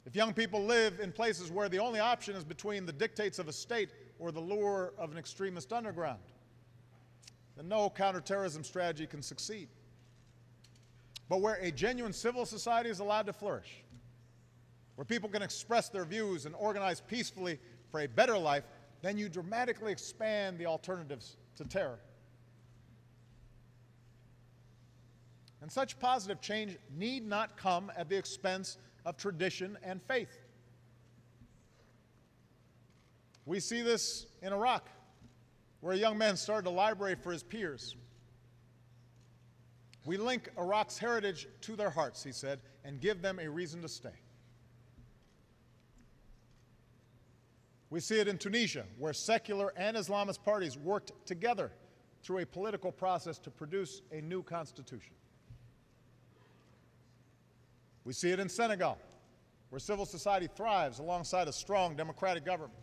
if young people live in places where the only option is between the dictates of a state or the lure of an extremist underground, then no counterterrorism strategy can succeed. But where a genuine civil society is allowed to flourish, where people can express their views and organize peacefully for a better life, then you dramatically expand the alternatives to terror. And such positive change need not come at the expense of tradition and faith. We see this in Iraq, where a young man started a library for his peers. We link Iraq's heritage to their hearts, he said, and give them a reason to stay. We see it in Tunisia, where secular and Islamist parties worked together through a political process to produce a new constitution. We see it in Senegal, where civil society thrives alongside a strong democratic government.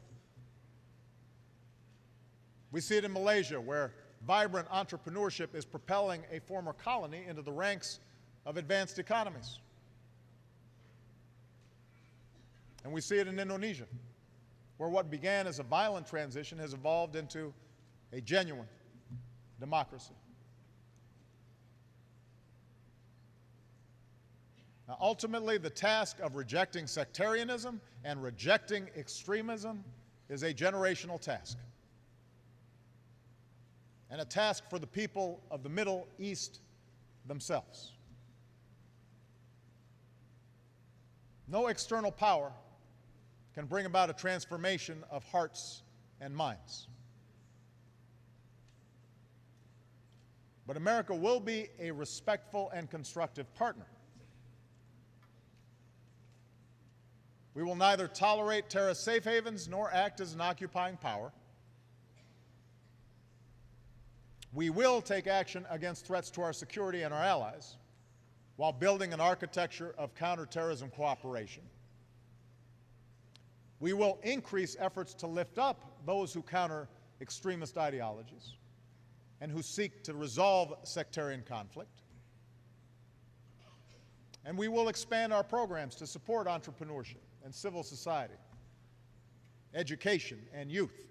We see it in Malaysia, where vibrant entrepreneurship is propelling a former colony into the ranks of advanced economies. And we see it in Indonesia, where what began as a violent transition has evolved into a genuine democracy. Now, ultimately, the task of rejecting sectarianism and rejecting extremism is a generational task, and a task for the people of the Middle East themselves. No external power can bring about a transformation of hearts and minds. But America will be a respectful and constructive partner. We will neither tolerate terrorist safe havens nor act as an occupying power. We will take action against threats to our security and our allies while building an architecture of counterterrorism cooperation. We will increase efforts to lift up those who counter extremist ideologies and who seek to resolve sectarian conflict. And we will expand our programs to support entrepreneurship and civil society, education, and youth,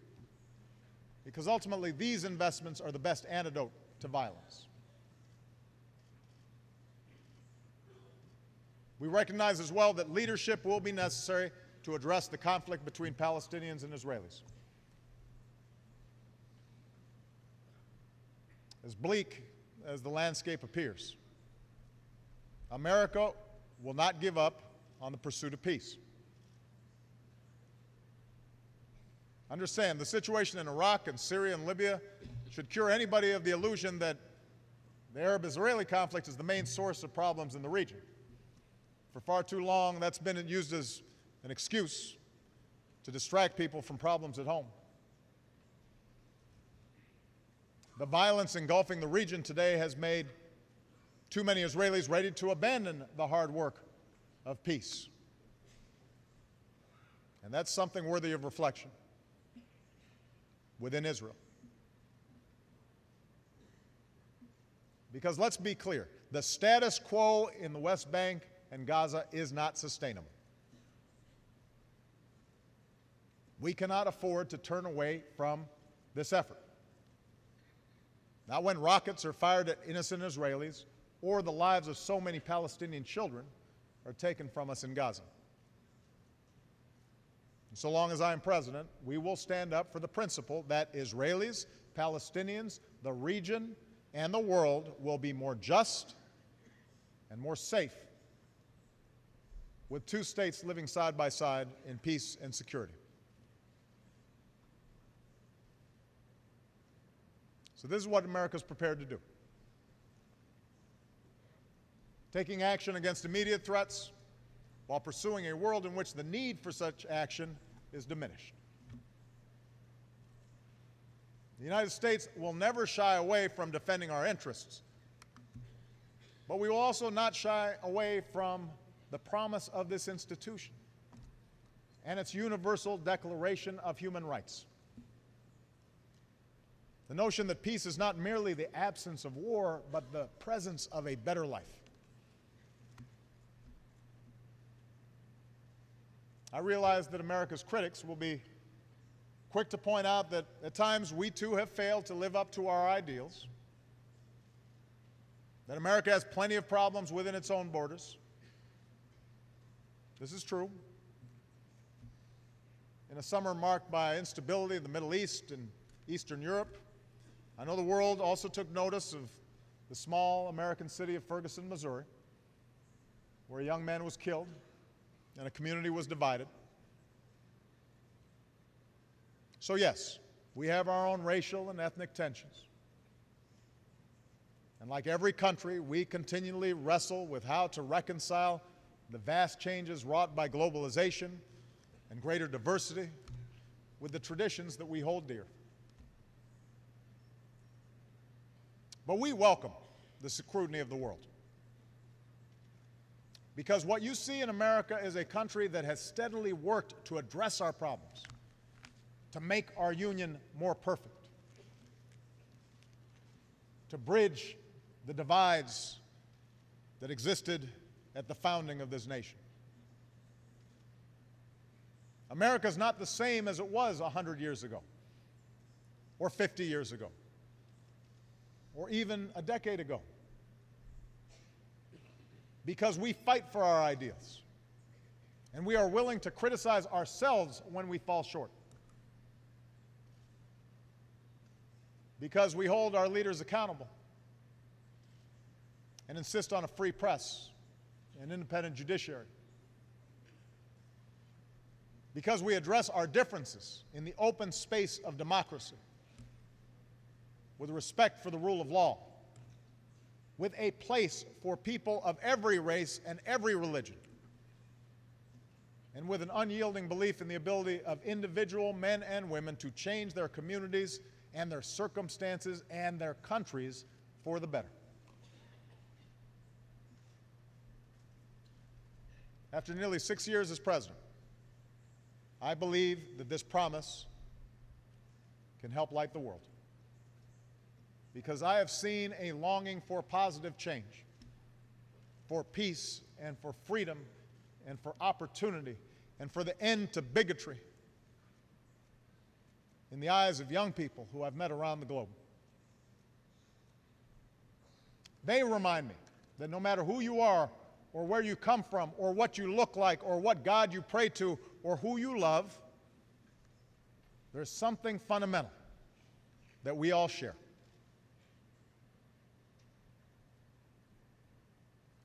because ultimately these investments are the best antidote to violence. We recognize as well that leadership will be necessary to address the conflict between Palestinians and Israelis. As bleak as the landscape appears, America will not give up on the pursuit of peace. Understand, the situation in Iraq and Syria and Libya should cure anybody of the illusion that the Arab-Israeli conflict is the main source of problems in the region. For far too long, that's been used as an excuse to distract people from problems at home. The violence engulfing the region today has made too many Israelis ready to abandon the hard work of peace. And that's something worthy of reflection within Israel. Because let's be clear, the status quo in the West Bank and Gaza is not sustainable. We cannot afford to turn away from this effort. Not when rockets are fired at innocent Israelis or the lives of so many Palestinian children are taken from us in Gaza. And so long as I am president, we will stand up for the principle that Israelis, Palestinians, the region, and the world will be more just and more safe with two states living side by side in peace and security. So this is what America is prepared to do. Taking action against immediate threats while pursuing a world in which the need for such action is diminished. The United States will never shy away from defending our interests, but we will also not shy away from the promise of this institution and its universal Declaration of Human Rights. The notion that peace is not merely the absence of war, but the presence of a better life. I realize that America's critics will be quick to point out that at times we too have failed to live up to our ideals, that America has plenty of problems within its own borders. This is true. In a summer marked by instability in the Middle East and Eastern Europe, I know the world also took notice of the small American city of Ferguson, Missouri, where a young man was killed and a community was divided. So yes, we have our own racial and ethnic tensions. And like every country, we continually wrestle with how to reconcile the vast changes wrought by globalization and greater diversity with the traditions that we hold dear. But we welcome the scrutiny of the world, because what you see in America is a country that has steadily worked to address our problems, to make our union more perfect, to bridge the divides that existed at the founding of this nation. America is not the same as it was 100 years ago, or 50 years ago, or even a decade ago, because we fight for our ideals, and we are willing to criticize ourselves when we fall short, because we hold our leaders accountable and insist on a free press and independent judiciary, because we address our differences in the open space of democracy with respect for the rule of law, with a place for people of every race and every religion, and with an unyielding belief in the ability of individual men and women to change their communities and their circumstances and their countries for the better. After nearly 6 years as president, I believe that this promise can help light the world, because I have seen a longing for positive change, for peace and for freedom and for opportunity and for the end to bigotry in the eyes of young people who I've met around the globe. They remind me that no matter who you are or where you come from or what you look like or what God you pray to or who you love, there's something fundamental that we all share.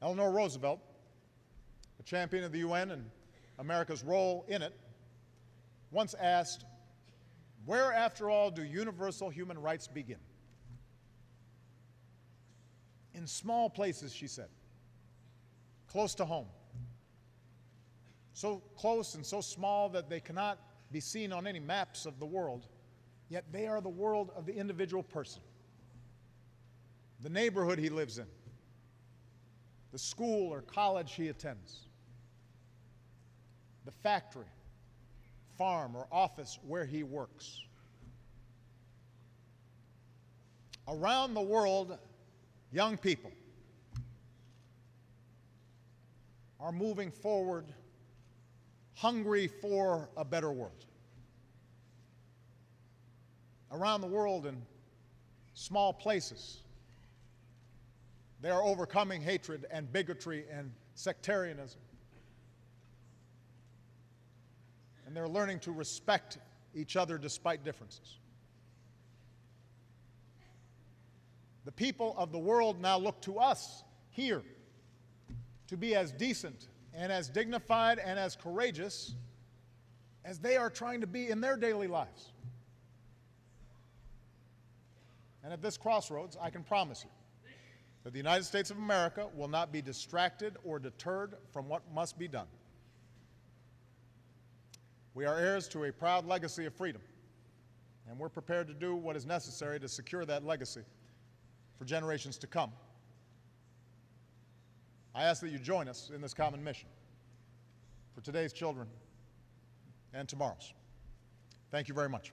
Eleanor Roosevelt, a champion of the UN and America's role in it, once asked, "Where, after all, do universal human rights begin?" In small places, she said, close to home. So close and so small that they cannot be seen on any maps of the world, yet they are the world of the individual person, the neighborhood he lives in, the school or college he attends, the factory, farm, or office where he works. Around the world, young people are moving forward, hungry for a better world. Around the world, in small places, they are overcoming hatred and bigotry and sectarianism. And they're learning to respect each other despite differences. The people of the world now look to us here to be as decent and as dignified and as courageous as they are trying to be in their daily lives. And at this crossroads, I can promise you that the United States of America will not be distracted or deterred from what must be done. We are heirs to a proud legacy of freedom, and we're prepared to do what is necessary to secure that legacy for generations to come. I ask that you join us in this common mission for today's children and tomorrow's. Thank you very much.